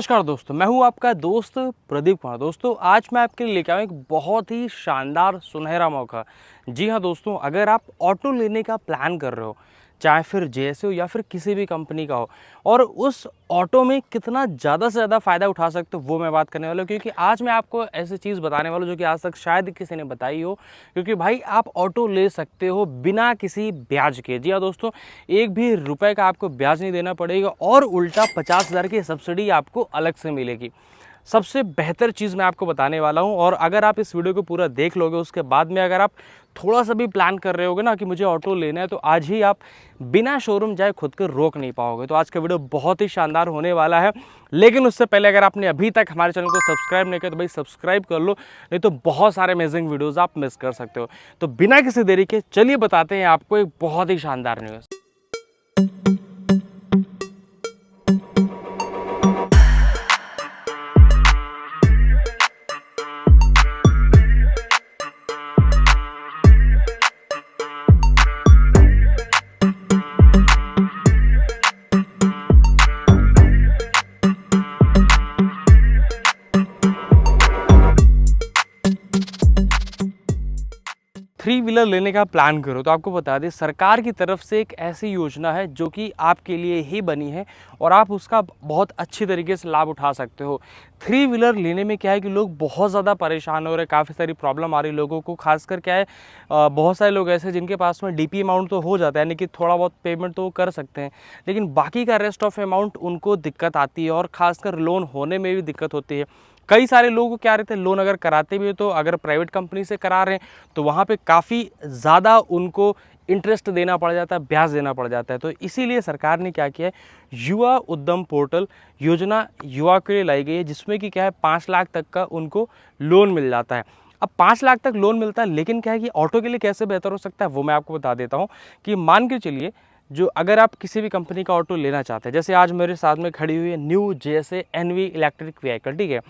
नमस्कार दोस्तों, मैं हूं आपका दोस्त प्रदीप कुमार। दोस्तों, आज मैं आपके लिए लेके आया हूं एक बहुत ही शानदार सुनहरा मौका। जी हां दोस्तों, अगर आप ऑटो लेने का प्लान कर रहे हो, चाहे फिर जेएसए हो या फिर किसी भी कंपनी का हो, और उस ऑटो में कितना ज़्यादा से ज़्यादा फ़ायदा उठा सकते हो वो मैं बात करने वाला हूं। क्योंकि आज मैं आपको ऐसी चीज़ बताने वाला हूं जो कि आज तक शायद किसी ने बताई हो। क्योंकि भाई आप ऑटो ले सकते हो बिना किसी ब्याज के। जी हाँ दोस्तों, एक भी रुपए का आपको ब्याज नहीं देना पड़ेगा और उल्टा 50,000 की सब्सिडी आपको अलग से मिलेगी। सबसे बेहतर चीज़ मैं आपको बताने वाला हूं, और अगर आप इस वीडियो को पूरा देख लोगे, उसके बाद में अगर आप थोड़ा सा भी प्लान कर रहे होगे ना कि मुझे ऑटो लेना है, तो आज ही आप बिना शोरूम जाए खुद को रोक नहीं पाओगे। तो आज का वीडियो बहुत ही शानदार होने वाला है। लेकिन उससे पहले अगर आपने अभी तक हमारे चैनल को सब्सक्राइब नहीं किया तो भाई सब्सक्राइब कर लो, नहीं तो बहुत सारे अमेजिंग वीडियोस आप मिस कर सकते हो। तो बिना किसी देरी के चलिए बताते हैं आपको एक बहुत ही शानदार न्यूज़। थ्री व्हीलर लेने का प्लान करो तो आपको बता दें, सरकार की तरफ से एक ऐसी योजना है जो कि आपके लिए ही बनी है और आप उसका बहुत अच्छी तरीके से लाभ उठा सकते हो। थ्री व्हीलर लेने में क्या है कि लोग बहुत ज़्यादा परेशान हो रहे हैं, काफ़ी सारी प्रॉब्लम आ रही है लोगों को। खासकर क्या है, बहुत सारे लोग ऐसे जिनके पास में डीपी अमाउंट तो हो जाता है, यानी कि थोड़ा बहुत पेमेंट तो वो कर सकते हैं, लेकिन बाकी का रेस्ट ऑफ अमाउंट उनको दिक्कत आती है और खासकर लोन होने में भी दिक्कत होती है। कई सारे लोगों को क्या रहते हैं, लोन अगर कराते भी हो तो अगर प्राइवेट कंपनी से करा रहे हैं तो वहाँ पे काफ़ी ज़्यादा उनको इंटरेस्ट देना पड़ जाता है, ब्याज देना पड़ जाता है। तो इसीलिए सरकार ने क्या किया है, युवा उद्यम पोर्टल योजना युवा के लिए लाई गई है, जिसमें कि क्या है 5 लाख तक का उनको लोन मिल जाता है। अब 5 लाख तक लोन मिलता है, लेकिन क्या है कि ऑटो के लिए कैसे बेहतर हो सकता है वो मैं आपको बता देता हूँ। कि मान के चलिए, जो अगर आप किसी भी कंपनी का ऑटो लेना चाहते हैं, जैसे आज मेरे साथ में खड़ी हुई है न्यू जेएसए एनवी इलेक्ट्रिक व्हीकल, ठीक है।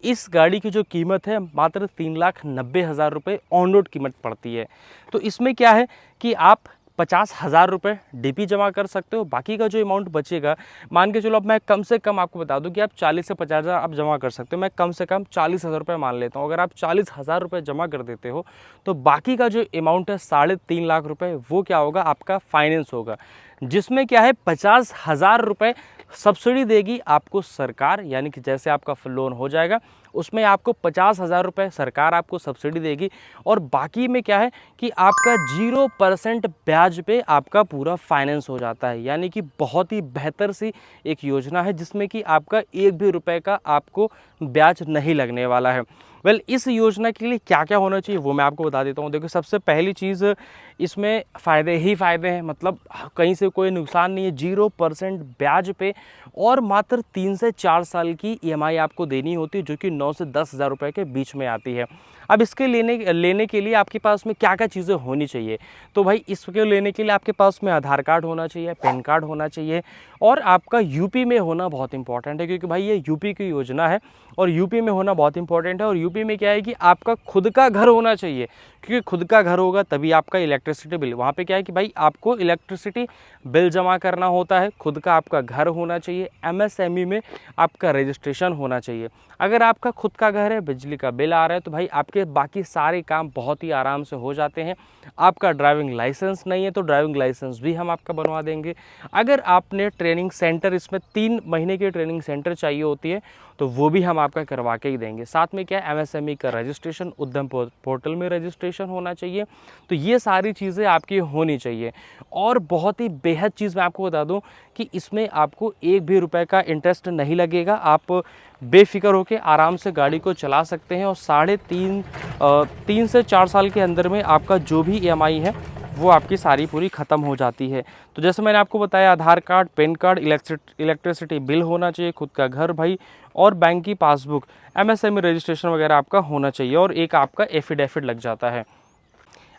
इस गाड़ी की जो कीमत है मात्र 3,90,000 रुपये ऑन रोड कीमत पड़ती है। तो इसमें क्या है कि आप 50,000 रुपये डीपी जमा कर सकते हो। बाकी का जो अमाउंट बचेगा, मान के चलो, अब मैं कम से कम आपको बता दूं कि आप 40 से 50,000 आप जमा कर सकते हो। मैं कम से कम 40,000 रुपये मान लेता हूं। अगर आप 40,000 रुपये जमा कर देते हो तो बाकी का जो अमाउंट है 3.5 लाख रुपये, वो क्या होगा, आपका फाइनेंस होगा, जिसमें क्या है 50,000 रुपये सब्सिडी देगी आपको सरकार। यानी कि जैसे आपका लोन हो जाएगा उसमें आपको 50,000 रुपये सरकार आपको सब्सिडी देगी, और बाकी में क्या है कि आपका 0% ब्याज पे आपका पूरा फाइनेंस हो जाता है। यानी कि बहुत ही बेहतर सी एक योजना है, जिसमें कि आपका एक भी रुपए का आपको ब्याज नहीं लगने वाला है। इस योजना के लिए क्या क्या होना चाहिए वो मैं आपको बता देता हूँ। देखो, सबसे पहली चीज़, इसमें फ़ायदे ही फ़ायदे हैं, मतलब कहीं से कोई नुकसान नहीं है। 0% ब्याज पे और मात्र 3 से 4 साल की ईएमआई आपको देनी होती है, जो कि 9 से 10,000 रुपये के बीच में आती है। अब इसके लेने के लिए आपके पास में क्या क्या चीज़ें होनी चाहिए, तो भाई इसके लेने के लिए आपके पास में आधार कार्ड होना चाहिए, पैन कार्ड होना चाहिए, और आपका यूपी में होना बहुत इंपॉर्टेंट है। क्योंकि भाई ये यूपी की योजना है और यूपी में होना बहुत इंपॉर्टेंट है। और यूपी में क्या है कि आपका खुद का घर होना चाहिए, क्योंकि खुद का घर होगा तभी आपका इलेक्ट्रिसिटी बिल, वहाँ पे क्या है कि भाई आपको इलेक्ट्रिसिटी बिल जमा करना होता है। खुद का आपका घर होना चाहिए, एमएसएमई में आपका रजिस्ट्रेशन होना चाहिए। अगर आपका खुद का घर है, बिजली का बिल आ रहा है, तो भाई आपके बाकी सारे काम बहुत ही आराम से हो जाते हैं। आपका ड्राइविंग लाइसेंस नहीं है तो ड्राइविंग लाइसेंस भी हम आपका बनवा देंगे। अगर आपने ट्रेनिंग सेंटर, इसमें 3 महीने की ट्रेनिंग सेंटर चाहिए होती है, तो वो भी हम आपका करवा के ही देंगे। साथ में क्या है, एमएसएमई का रजिस्ट्रेशन, उद्यम पोर्टल में रजिस्ट्रेशन होना चाहिए। तो ये सारी चीज़ें आपकी होनी चाहिए। और बहुत ही बेहद चीज़ मैं आपको बता दूं कि इसमें आपको एक भी रुपए का इंटरेस्ट नहीं लगेगा। आप बेफिक्र होकर आराम से गाड़ी को चला सकते हैं, और 3 से 4 साल के अंदर में आपका जो भी ईएमआई है वो आपकी सारी पूरी ख़त्म हो जाती है। तो जैसे मैंने आपको बताया, Aadhaar card, PAN card, electricity bill होना चाहिए, खुद का घर भाई, और बैंक की पासबुक, एमएसएमई रजिस्ट्रेशन वगैरह आपका होना चाहिए, और एक आपका एफिडेविट लग जाता है।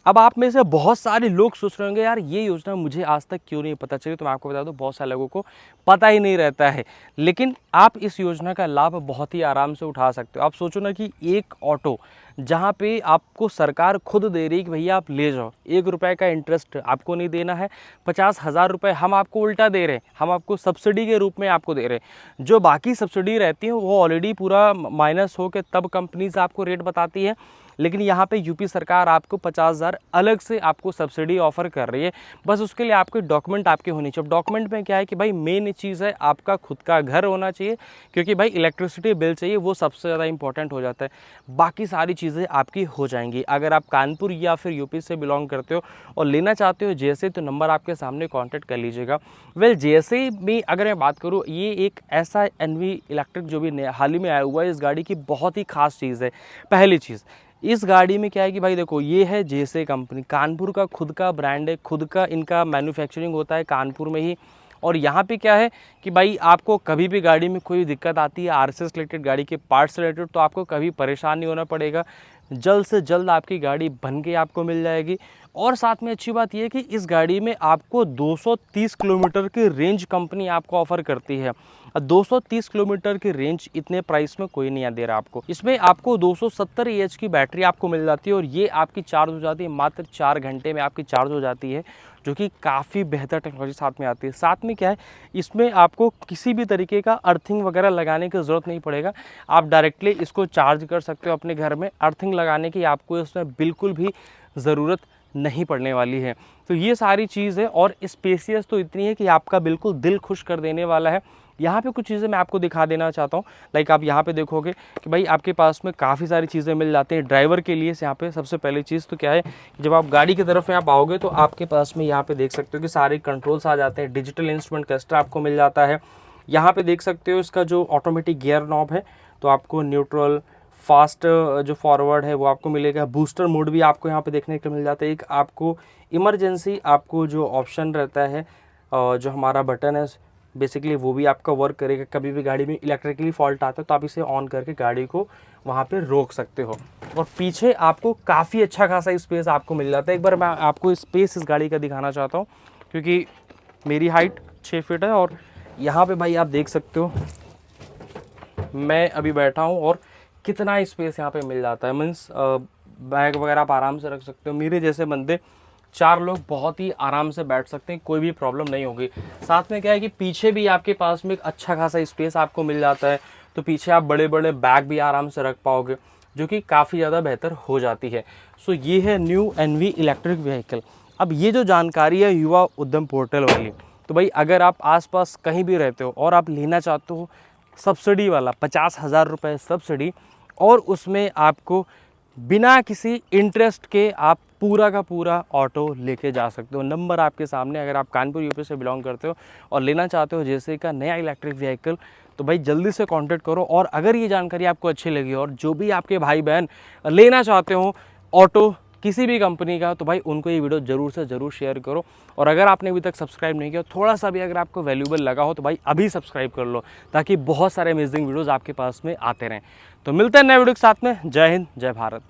अब आप में से बहुत सारे लोग सोच रहे होंगे यार ये योजना मुझे आज तक क्यों नहीं पता चली। तो मैं आपको बता दूं बहुत सारे लोगों को पता ही नहीं रहता है, लेकिन आप इस योजना का लाभ बहुत ही आराम से उठा सकते हो। आप सोचो ना कि एक ऑटो जहाँ पे आपको सरकार खुद दे रही है कि भैया आप ले जाओ, 1 रुपये का इंटरेस्ट आपको नहीं देना है, 50,000 रुपये हम आपको उल्टा दे रहे हैं, हम आपको सब्सिडी के रूप में आपको दे रहे हैं। जो बाकी सब्सिडी रहती है वो ऑलरेडी पूरा माइनस हो के तब कंपनीज आपको रेट बताती है, लेकिन यहाँ पे यूपी सरकार आपको 50,000 अलग से आपको सब्सिडी ऑफर कर रही है। बस उसके लिए आपके डॉक्यूमेंट आपके होने चाहिए। अब डॉक्यूमेंट में क्या है कि भाई मेन चीज़ है आपका खुद का घर होना चाहिए, क्योंकि भाई इलेक्ट्रिसिटी बिल चाहिए, वो सबसे ज़्यादा इंपॉर्टेंट हो जाता है। बाकी सारी चीज़ें आपकी हो जाएंगी। अगर आप कानपुर या फिर यूपी से बिलोंग करते हो और लेना चाहते हो जैसे, तो नंबर आपके सामने कॉन्टैक्ट कर लीजिएगा। वेल जैसे में अगर मैं बात करूँ, ये एक ऐसा एनवी इलेक्ट्रिक जो भी हाल ही में आया हुआ है, इस गाड़ी की बहुत ही खास चीज़ है। पहली चीज़ इस गाड़ी में क्या है कि भाई देखो, ये है जैसे कंपनी, कानपुर का खुद का ब्रांड है, खुद का इनका मैन्युफैक्चरिंग होता है कानपुर में ही। और यहाँ पे क्या है कि भाई आपको कभी भी गाड़ी में कोई दिक्कत आती है आरसीएस रिलेटेड, गाड़ी के पार्ट्स रिलेटेड, तो आपको कभी परेशान नहीं होना पड़ेगा। जल्द से जल्द आपकी गाड़ी बन के आपको मिल जाएगी। और साथ में अच्छी बात यह है कि इस गाड़ी में आपको 230 किलोमीटर की रेंज कंपनी आपको ऑफर करती है। 230 किलोमीटर की रेंज इतने प्राइस में कोई नहीं दे रहा आपको। इसमें आपको 270 एएच की बैटरी आपको मिल जाती है और ये आपकी चार्ज हो जाती है मात्र 4 घंटे में आपकी चार्ज हो जाती है, जो कि काफ़ी बेहतर टेक्नोलॉजी साथ में आती है। साथ में क्या है, इसमें आपको किसी भी तरीके का अर्थिंग वगैरह लगाने की ज़रूरत नहीं पड़ेगा। आप डायरेक्टली इसको चार्ज कर सकते हो अपने घर में। अर्थिंग लगाने की आपको इसमें बिल्कुल भी ज़रूरत नहीं पड़ने वाली है। तो ये सारी चीज़ है और स्पेसियस तो इतनी है कि आपका बिल्कुल दिल खुश कर देने वाला है। यहाँ पे कुछ चीज़ें मैं आपको दिखा देना चाहता हूँ। लाइक आप यहाँ पे देखोगे कि भाई आपके पास में काफ़ी सारी चीज़ें मिल जाती हैं ड्राइवर के लिए। यहाँ पे सबसे पहली चीज़ तो क्या है, जब आप गाड़ी की तरफ में आप आओगे तो आपके पास में यहाँ पे देख सकते हो कि सारे कंट्रोल्स आ जाते हैं। डिजिटल इंस्ट्रूमेंट क्लस्टर आपको मिल जाता है। यहाँ पे देख सकते हो इसका जो ऑटोमेटिक गियर नॉब है, तो आपको न्यूट्रल, फास्ट जो फॉरवर्ड है वो आपको मिलेगा। बूस्टर मोड भी आपको यहाँ पे देखने को मिल जाता है। एक आपको इमरजेंसी आपको जो ऑप्शन रहता है, जो हमारा बटन है बेसिकली वो भी आपका वर्क करेगा। कभी भी गाड़ी में इलेक्ट्रिकली फॉल्ट आता है तो आप इसे ऑन करके गाड़ी को वहाँ पे रोक सकते हो। और पीछे आपको काफ़ी अच्छा खासा स्पेस आपको मिल जाता है। एक बार मैं आपको स्पेस इस गाड़ी का दिखाना चाहता हूँ, क्योंकि मेरी हाइट 6 फीट है और यहाँ पे भाई आप देख सकते हो मैं अभी बैठा हूँ और कितना स्पेस यहाँ पे मिल जाता है। मीन्स बैग वगैरह आप आराम से रख सकते हो। मेरे जैसे बंदे 4 लोग बहुत ही आराम से बैठ सकते हैं, कोई भी प्रॉब्लम नहीं होगी। साथ में क्या है कि पीछे भी आपके पास में एक अच्छा खासा स्पेस आपको मिल जाता है, तो पीछे आप बड़े बड़े बैग भी आराम से रख पाओगे, जो कि काफ़ी ज़्यादा बेहतर हो जाती है। सो ये है न्यू एनवी इलेक्ट्रिक व्हीकल। अब ये जो जानकारी है युवा उद्यम पोर्टल वाली, तो भाई अगर आप आसपास कहीं भी रहते हो और आप लेना चाहते हो सब्सिडी वाला 50,000 रुपये सब्सिडी, और उसमें आपको बिना किसी इंटरेस्ट के आप पूरा का पूरा ऑटो लेके जा सकते हो। नंबर आपके सामने, अगर आप कानपुर यूपी से बिलोंग करते हो और लेना चाहते हो जैसे का नया इलेक्ट्रिक व्हीकल, तो भाई जल्दी से कांटेक्ट करो। और अगर ये जानकारी आपको अच्छी लगी और जो भी आपके भाई बहन लेना चाहते हो ऑटो किसी भी कंपनी का, तो भाई उनको ये वीडियो ज़रूर से ज़रूर शेयर करो। और अगर आपने अभी तक सब्सक्राइब नहीं किया, थोड़ा सा भी अगर आपको वैल्यूबल लगा हो तो भाई अभी सब्सक्राइब कर लो, ताकि बहुत सारे अमेजिंग वीडियोज़ आपके पास में आते रहें। तो मिलते हैं नए वीडियो के साथ में। जय हिंद, जय भारत।